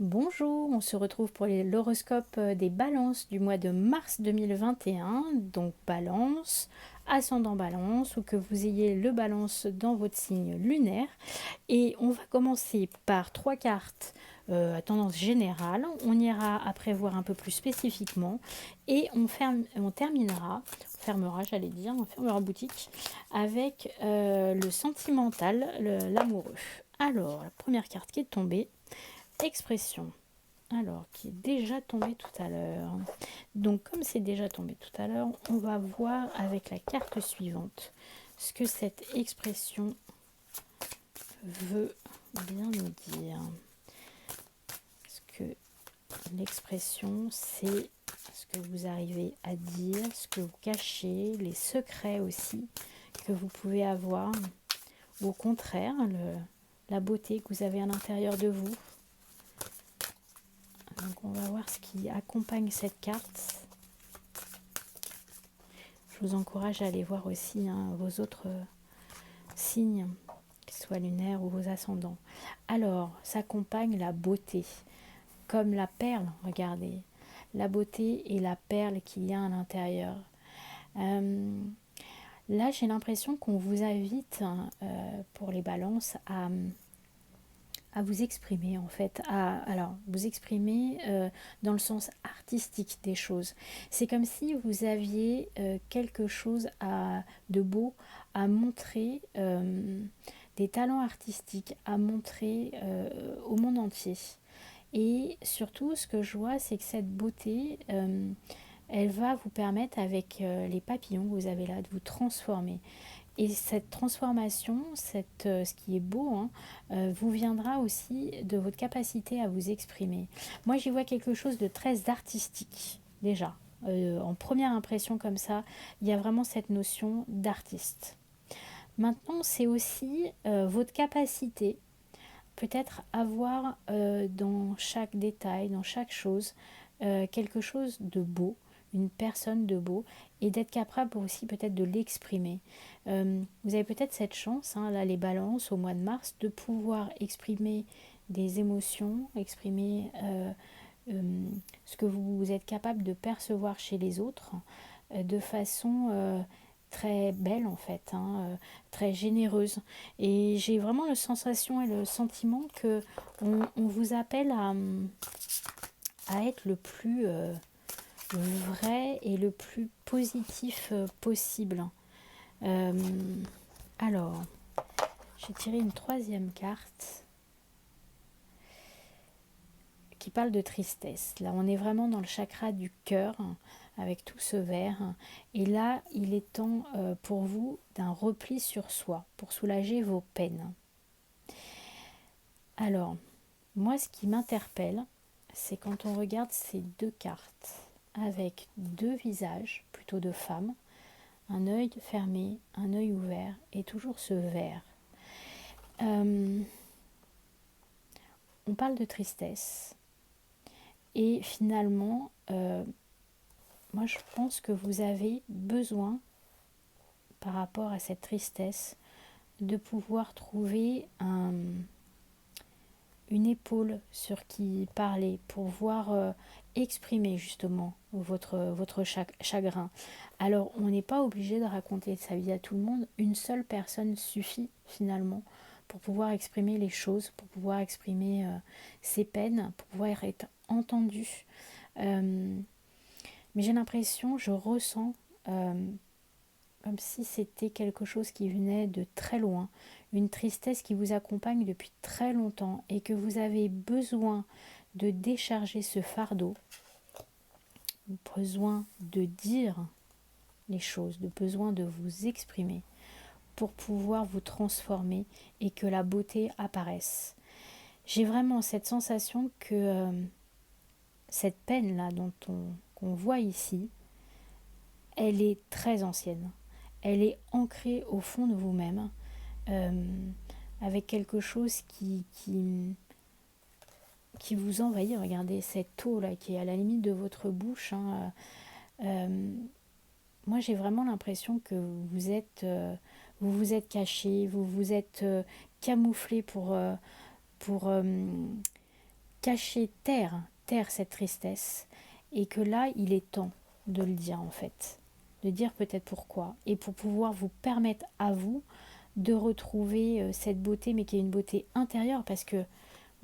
Bonjour, on se retrouve pour l'horoscope des balances du mois de mars 2021. Donc balance, ascendant balance, ou que vous ayez le balance dans votre signe lunaire. Et on va commencer par trois cartes à tendance générale. On ira après voir un peu plus spécifiquement. Et on fermera boutique avec le sentimental, l'amoureux. Alors, la première carte qui est tombée, expression. Alors, qui est déjà tombé tout à l'heure. Donc, comme c'est déjà tombé tout à l'heure, on va voir avec la carte suivante ce que cette expression veut bien nous dire. Ce que l'expression, c'est ce que vous arrivez à dire, ce que vous cachez, les secrets aussi que vous pouvez avoir, ou au contraire, la beauté que vous avez à l'intérieur de vous. Donc on va voir ce qui accompagne cette carte. Je vous encourage à aller voir aussi vos autres signes, qu'ils soient lunaires ou vos ascendants. Alors, s'accompagne la beauté, comme la perle, regardez. La beauté et la perle qu'il y a à l'intérieur. Là, j'ai l'impression qu'on vous invite, pour les balances, à vous exprimer en fait, alors vous exprimer dans le sens artistique des choses. C'est comme si vous aviez quelque chose de beau à montrer, des talents artistiques à montrer au monde entier. Et surtout, ce que je vois, c'est que cette beauté, elle va vous permettre, avec les papillons que vous avez là, de vous transformer. Et cette transformation, ce qui est beau, vous viendra aussi de votre capacité à vous exprimer. Moi, j'y vois quelque chose de très artistique, déjà. En première impression comme ça, il y a vraiment cette notion d'artiste. Maintenant, c'est aussi votre capacité, peut-être avoir dans chaque détail, dans chaque chose, quelque chose de beau, une personne de beau, et d'être capable aussi peut-être de l'exprimer. Vous avez peut-être cette chance, là les balances au mois de mars, de pouvoir exprimer des émotions, exprimer ce que vous êtes capable de percevoir chez les autres de façon très belle en fait, très généreuse. Et j'ai vraiment la sensation et le sentiment que on vous appelle à être le plus vrai et le plus positif possible. Euh, alors, j'ai tiré une troisième carte qui parle de tristesse. Là, on est vraiment dans le chakra du cœur, avec tout ce vert. Et là, il est temps pour vous d'un repli sur soi, pour soulager vos peines. Alors, moi, ce qui m'interpelle, c'est quand on regarde ces deux cartes, avec deux visages, plutôt de femmes, un œil fermé, un œil ouvert, et toujours ce vert. On parle de tristesse. Et finalement, moi je pense que vous avez besoin, par rapport à cette tristesse, de pouvoir trouver une épaule sur qui parler, pour pouvoir exprimer justement votre chagrin. Alors on n'est pas obligé de raconter sa vie à tout le monde, une seule personne suffit finalement pour pouvoir exprimer les choses, pour pouvoir exprimer ses peines, pour pouvoir être entendu. Mais j'ai l'impression, je ressens comme si c'était quelque chose qui venait de très loin, une tristesse qui vous accompagne depuis très longtemps et que vous avez besoin de décharger ce fardeau, besoin de dire les choses, de besoin de vous exprimer pour pouvoir vous transformer et que la beauté apparaisse. J'ai vraiment cette sensation que cette peine-là qu'on voit ici, elle est très ancienne. Elle est ancrée au fond de vous-même, avec quelque chose qui vous envahit. Regardez cette eau là qui est à la limite de votre bouche. Moi j'ai vraiment l'impression que vous vous êtes caché, vous vous êtes camouflé pour caché, taire cette tristesse, et que là, il est temps de le dire en fait, de dire peut-être pourquoi, et pour pouvoir vous permettre à vous de retrouver cette beauté, mais qui est une beauté intérieure, parce que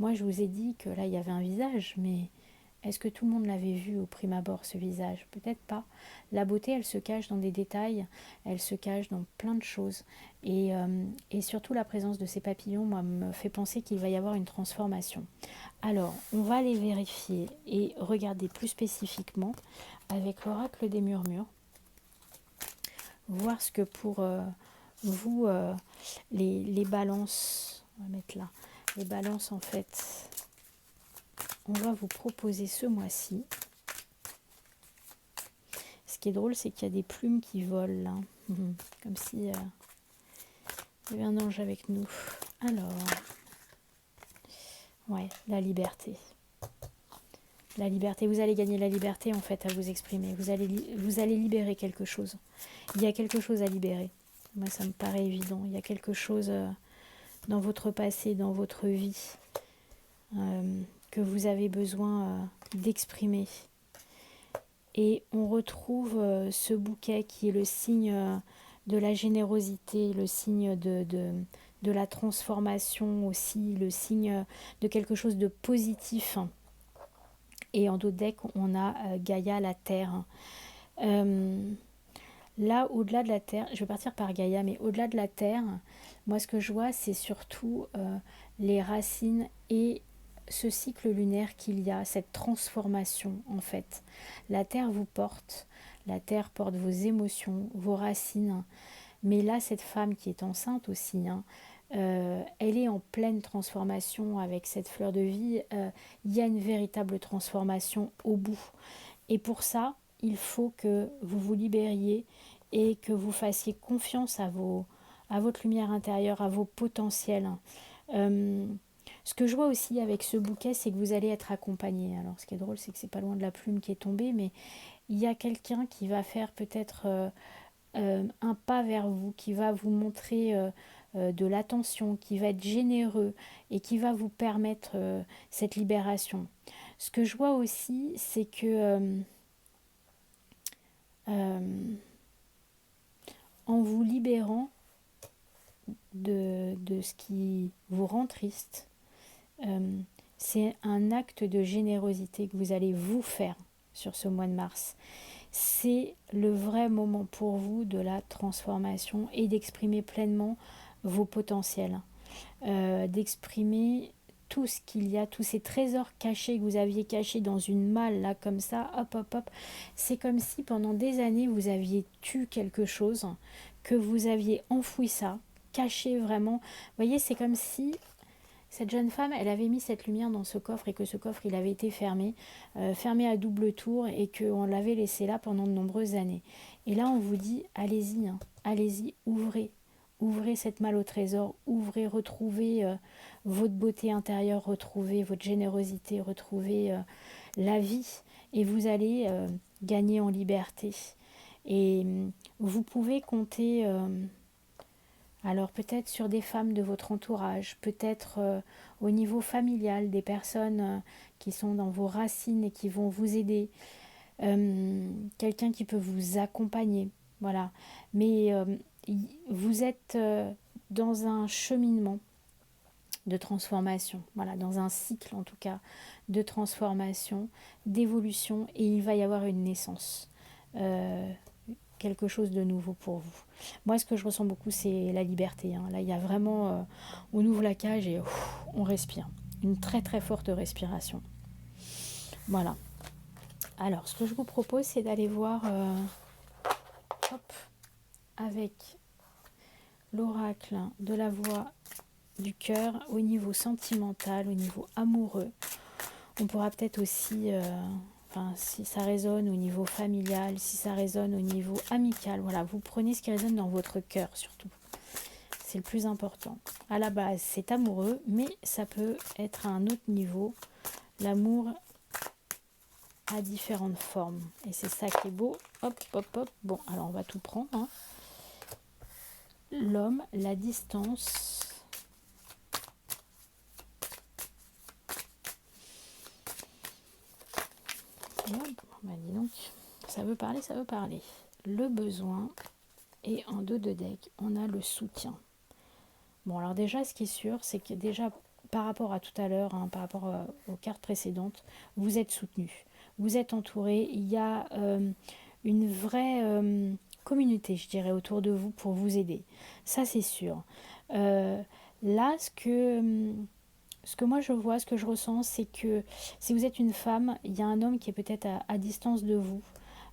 moi je vous ai dit que là il y avait un visage, mais est-ce que tout le monde l'avait vu au prime abord, ce visage? Peut-être pas. La beauté, elle se cache dans des détails, elle se cache dans plein de choses. Et surtout, la présence de ces papillons, moi, me fait penser qu'il va y avoir une transformation. Alors, on va les vérifier et regarder plus spécifiquement avec l'oracle des murmures, voir ce que pour vous, les balances, on va mettre là, les balances en fait, on va vous proposer ce mois-ci. Ce qui est drôle, c'est qu'il y a des plumes qui volent là. Comme si il y avait un ange avec nous. Alors, ouais, la liberté. La liberté, vous allez gagner la liberté en fait à vous exprimer. Vous allez libérer quelque chose. Il y a quelque chose à libérer. Moi, ça me paraît évident. Il y a quelque chose dans votre passé, dans votre vie, que vous avez besoin d'exprimer. Et on retrouve ce bouquet qui est le signe de la générosité, le signe de la transformation aussi, le signe de quelque chose de positif. Et en dos de deck, on a Gaïa, la Terre. Là, au-delà de la Terre, je vais partir par Gaïa, mais au-delà de la Terre, moi ce que je vois, c'est surtout les racines et ce cycle lunaire qu'il y a, cette transformation en fait. La Terre vous porte, la Terre porte vos émotions, vos racines, mais là, cette femme qui est enceinte aussi, hein, elle est en pleine transformation avec cette fleur de vie. Il y a une véritable transformation au bout. Et pour ça, il faut que vous vous libériez et que vous fassiez confiance à votre lumière intérieure, à vos potentiels. Ce que je vois aussi avec ce bouquet, c'est que vous allez être accompagné. Alors, ce qui est drôle, c'est que c'est pas loin de la plume qui est tombée, mais il y a quelqu'un qui va faire peut-être un pas vers vous, qui va vous montrer de l'attention, qui va être généreux et qui va vous permettre cette libération. Ce que je vois aussi, c'est que en vous libérant de ce qui vous rend triste, c'est un acte de générosité que vous allez vous faire sur ce mois de mars. C'est le vrai moment pour vous de la transformation et d'exprimer pleinement vos potentiels, d'exprimer tout ce qu'il y a, tous ces trésors cachés que vous aviez cachés dans une malle, là, comme ça, hop, hop, hop. C'est comme si pendant des années, vous aviez tué quelque chose, que vous aviez enfoui ça, caché vraiment. Vous voyez, c'est comme si cette jeune femme, elle avait mis cette lumière dans ce coffre et que ce coffre, il avait été fermé, fermé à double tour et qu'on l'avait laissé là pendant de nombreuses années. Et là, on vous dit, allez-y, hein, allez-y, ouvrez. Ouvrez cette malle au trésor, ouvrez, retrouvez votre beauté intérieure, retrouvez votre générosité, retrouvez la vie et vous allez gagner en liberté. Et vous pouvez compter alors peut-être sur des femmes de votre entourage, peut-être au niveau familial, des personnes qui sont dans vos racines et qui vont vous aider, quelqu'un qui peut vous accompagner, voilà. Mais vous êtes dans un cheminement de transformation, voilà, dans un cycle en tout cas de transformation, d'évolution, et il va y avoir une naissance. Quelque chose de nouveau pour vous. Moi, ce que je ressens beaucoup, c'est la liberté. Hein. Là, il y a vraiment... on ouvre la cage et on respire. Une très très forte respiration. Voilà. Alors, ce que je vous propose, c'est d'aller voir avec l'oracle de la voix du cœur au niveau sentimental, au niveau amoureux. On pourra peut-être aussi... si ça résonne au niveau familial, si ça résonne au niveau amical, voilà, vous prenez ce qui résonne dans votre cœur surtout. C'est le plus important. À la base, c'est amoureux, mais ça peut être à un autre niveau. L'amour a différentes formes. Et c'est ça qui est beau. Hop, hop, hop. Bon, alors on va tout prendre. Hein. L'homme, la distance. Hop, bah dis donc, ça veut parler, ça veut parler. Le besoin, et en dos de deck, on a le soutien. Bon, alors déjà, ce qui est sûr, c'est que déjà, par rapport à tout à l'heure, hein, par rapport aux cartes précédentes, vous êtes soutenu. Vous êtes entouré. Il y a une vraie communauté, je dirais, autour de vous pour vous aider. Ça, c'est sûr. Euh, Là, ce que moi je vois, ce que je ressens, c'est que si vous êtes une femme, il y a un homme qui est peut-être à distance de vous.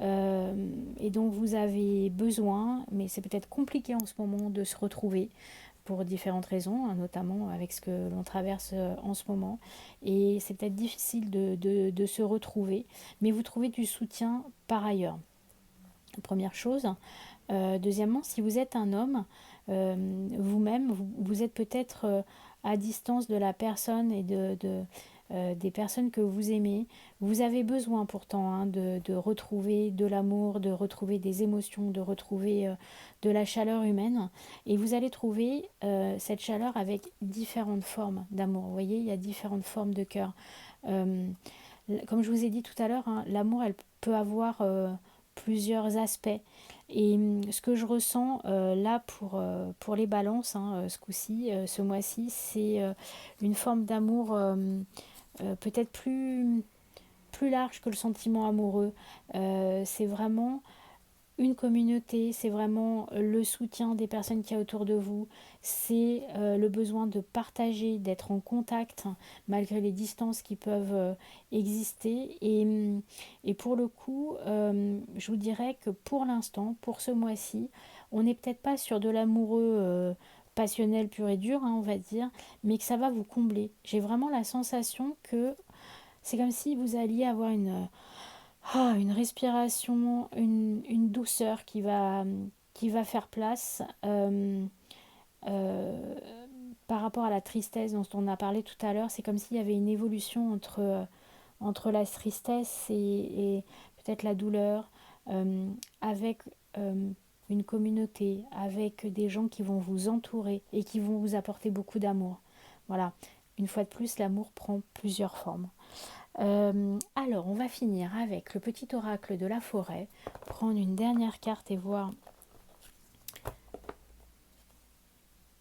euh, et dont vous avez besoin, mais c'est peut-être compliqué en ce moment de se retrouver pour différentes raisons, hein, notamment avec ce que l'on traverse en ce moment. Et c'est peut-être difficile de se retrouver, mais vous trouvez du soutien par ailleurs. Première chose. Deuxièmement, si vous êtes un homme, vous-même, vous êtes peut-être à distance de la personne et des personnes que vous aimez. Vous avez besoin pourtant, hein, de retrouver de l'amour, de retrouver des émotions, de retrouver de la chaleur humaine. Et vous allez trouver cette chaleur avec différentes formes d'amour. Vous voyez, il y a différentes formes de cœur. Euh, Comme je vous ai dit tout à l'heure, hein, l'amour, elle peut avoir plusieurs aspects. Et ce que je ressens là pour les balances, hein, ce coup-ci, ce mois-ci, c'est une forme d'amour peut-être plus large que le sentiment amoureux. C'est vraiment une communauté, c'est vraiment le soutien des personnes qui y a autour de vous, c'est le besoin de partager, d'être en contact malgré les distances qui peuvent exister. Et pour le coup, je vous dirais que pour l'instant, pour ce mois-ci, on n'est peut-être pas sur de l'amoureux passionnel pur et dur, hein, on va dire, mais que ça va vous combler. J'ai vraiment la sensation que c'est comme si vous alliez avoir une respiration, une douceur qui va faire place euh, par rapport à la tristesse dont on a parlé tout à l'heure. C'est comme s'il y avait une évolution entre la tristesse et peut-être la douleur, avec euh, une communauté, avec des gens qui vont vous entourer et qui vont vous apporter beaucoup d'amour. Voilà, une fois de plus, l'amour prend plusieurs formes. Alors, on va finir avec le petit oracle de la forêt, prendre une dernière carte et voir.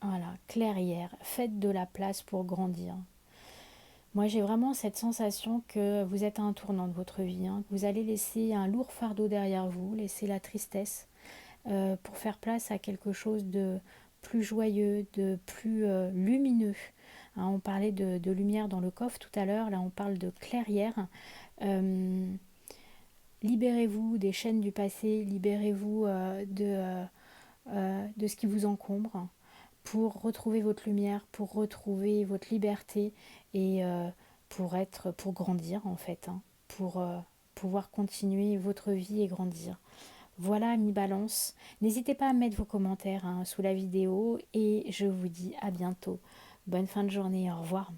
Voilà, clairière, faites de la place pour grandir. Moi, j'ai vraiment cette sensation que vous êtes à un tournant de votre vie, hein, que vous allez laisser un lourd fardeau derrière vous, laisser la tristesse pour faire place à quelque chose de plus joyeux, de plus lumineux. Hein, on parlait de lumière dans le coffre tout à l'heure, là on parle de clairière. Euh, Libérez-vous des chaînes du passé, libérez-vous de ce qui vous encombre pour retrouver votre lumière, pour retrouver votre liberté et pour grandir en fait, hein, pour pouvoir continuer votre vie et grandir. Voilà, mi balance. N'hésitez pas à mettre vos commentaires, hein, sous la vidéo et je vous dis à bientôt. Bonne fin de journée, au revoir.